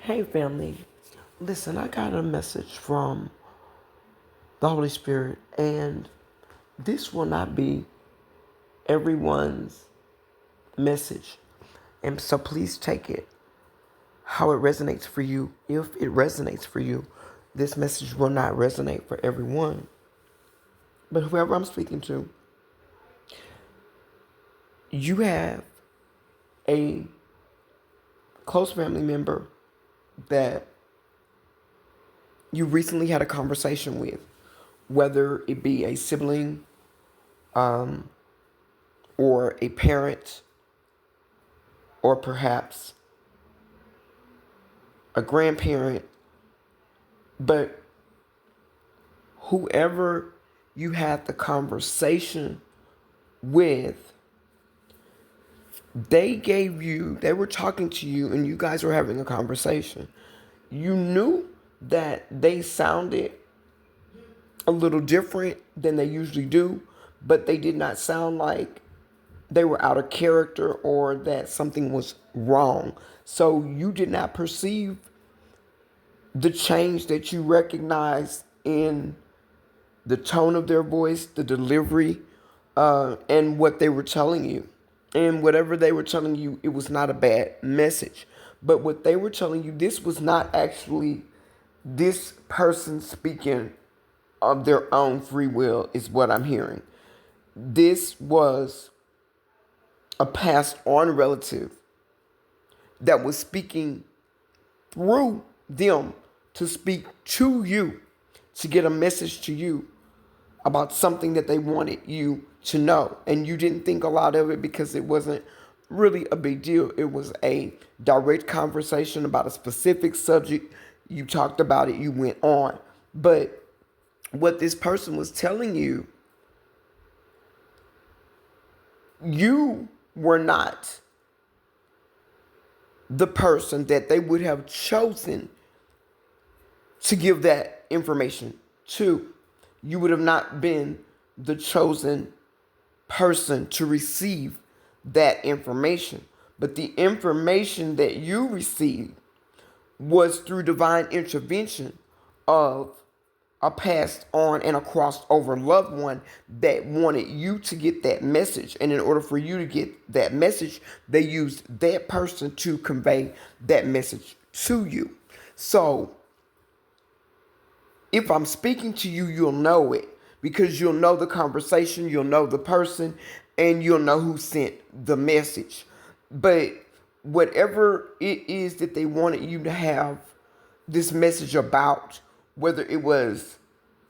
Hey family, listen, I got a message from the Holy Spirit, and this will not be everyone's message. And so please take it how it resonates for you. If it resonates for you, this message will not resonate for everyone. But whoever I'm speaking to, you have a close family member that you recently had a conversation with, whether it be a sibling, or a parent, or perhaps a grandparent, but whoever you had the conversation with, they were talking to you and you guys were having a conversation. You knew that they sounded a little different than they usually do, but they did not sound like they were out of character or that something was wrong. So you did not perceive the change that you recognized in the tone of their voice, the delivery, and what they were telling you. And whatever they were telling you, it was not a bad message. But what they were telling you, this was not actually this person speaking of their own free will, is what I'm hearing. This was a passed on relative that was speaking through them to speak to you, to get a message to you about something that they wanted you to know. And you didn't think a lot of it because it wasn't really a big deal. It was a direct conversation about a specific subject. You talked about it, you went on. But what this person was telling you, you were not the person that they would have chosen to give that information to. You would have not been the chosen person to receive that information. But the information that you received was through divine intervention of a passed on and a crossed over loved one that wanted you to get that message. And in order for you to get that message, they used that person to convey that message to you. So if I'm speaking to you, you'll know it because you'll know the conversation, you'll know the person, and you'll know who sent the message. But whatever it is that they wanted you to have this message about, whether it was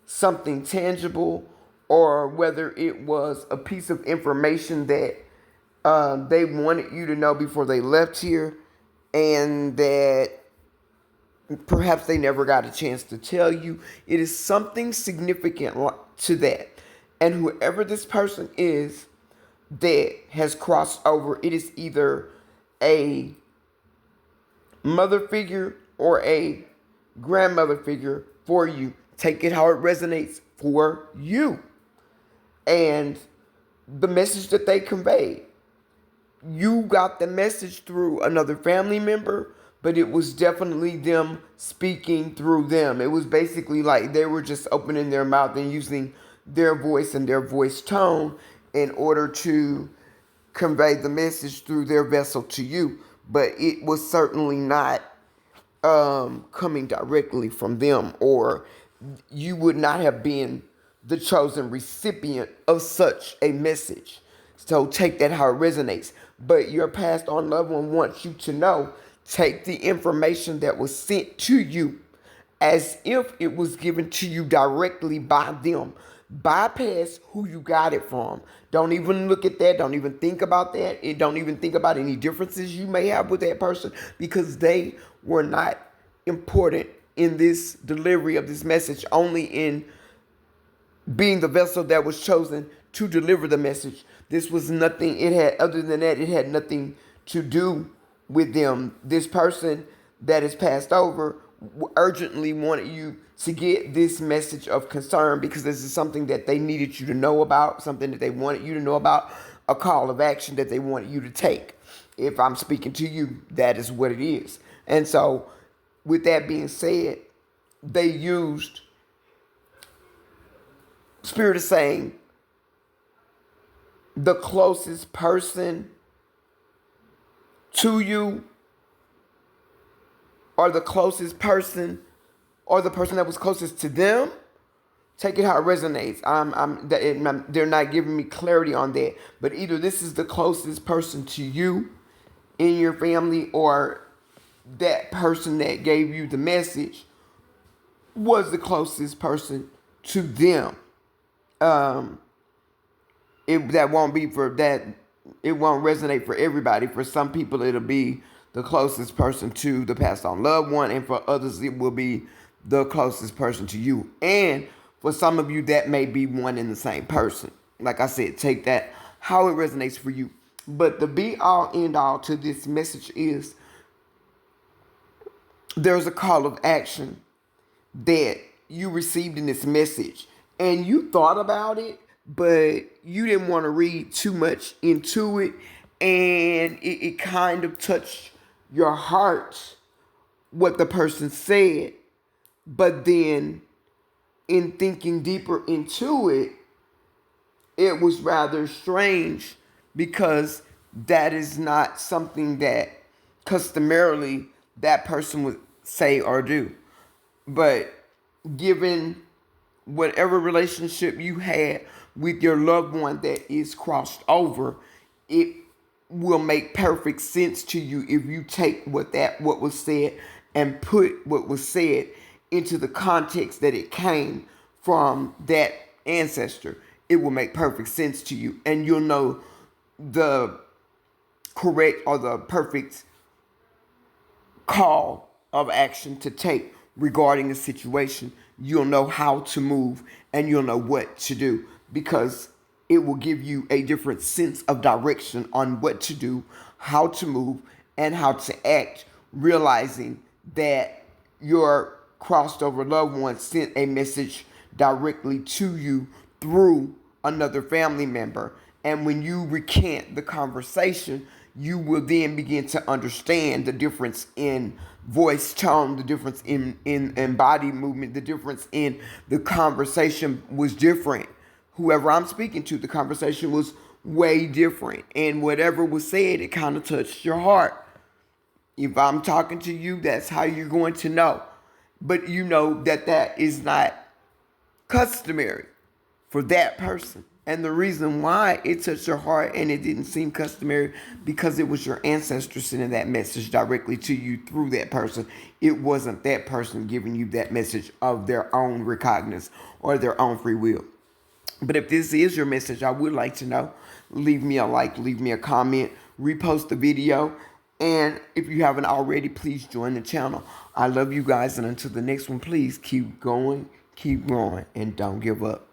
something tangible or whether it was a piece of information that they wanted you to know before they left here and that perhaps they never got a chance to tell you. It is something significant to that. And whoever this person is that has crossed over, it is either a mother figure or a grandmother figure for you. Take it how it resonates for you. And the message that they conveyed, you got the message through another family member, but it was definitely them speaking through them. It was basically like they were just opening their mouth and using their voice and their voice tone in order to convey the message through their vessel to you. But it was certainly not coming directly from them, or you would not have been the chosen recipient of such a message. So take that how it resonates. But your passed on loved one wants you to know, take the information that was sent to you as if it was given to you directly by them. Bypass who you got it from. Don't even look at that. Don't even think about that. Don't even think about any differences you may have with that person because they were not important in this delivery of this message, only in being the vessel that was chosen to deliver the message. This was nothing, it had, other than that, it had nothing to do with them. This person that is passed over urgently wanted you to get this message of concern because this is something that they needed you to know about, something that they wanted you to know about, a call of action that they wanted you to take. If I'm speaking to you, that is what it is. And so with that being said, they used Spirit is saying the closest person to you, or the closest person, or the person that was closest to them. Take it how it resonates. They're not giving me clarity on that. But either this is the closest person to you in your family, or that person that gave you the message was the closest person to them. That won't be for that. It won't resonate for everybody. For some people, it'll be the closest person to the passed on loved one, and for others, it will be the closest person to you. And for some of you, that may be one and the same person. Like I said, take that how it resonates for you. But the be all end all to this message is there's a call of action that you received in this message, and you thought about it, but you didn't want to read too much into it, and it kind of touched your heart what the person said. But then in thinking deeper into it, it was rather strange, because that is not something that customarily that person would say or do. But given whatever relationship you had with your loved one that is crossed over, it will make perfect sense to you if you take what was said and put what was said into the context that it came from that ancestor. It will make perfect sense to you, and you'll know the correct or the perfect call of action to take regarding a situation. You'll know how to move, and you'll know what to do, because it will give you a different sense of direction on what to do, how to move, and how to act, realizing that your crossed over loved one sent a message directly to you through another family member. And when you recant the conversation, you will then begin to understand the difference in voice tone, the difference in body movement, the difference in the conversation was different. Whoever I'm speaking to, the conversation was way different. And whatever was said, it kind of touched your heart. If I'm talking to you, that's how you're going to know. But you know that is not customary for that person. And the reason why it touched your heart and it didn't seem customary, because it was your ancestor sending that message directly to you through that person. It wasn't that person giving you that message of their own recognizance or their own free will. But if this is your message, I would like to know. Leave me a like, leave me a comment, repost the video. And if you haven't already, please join the channel. I love you guys. And until the next one, please keep going, keep growing, and don't give up.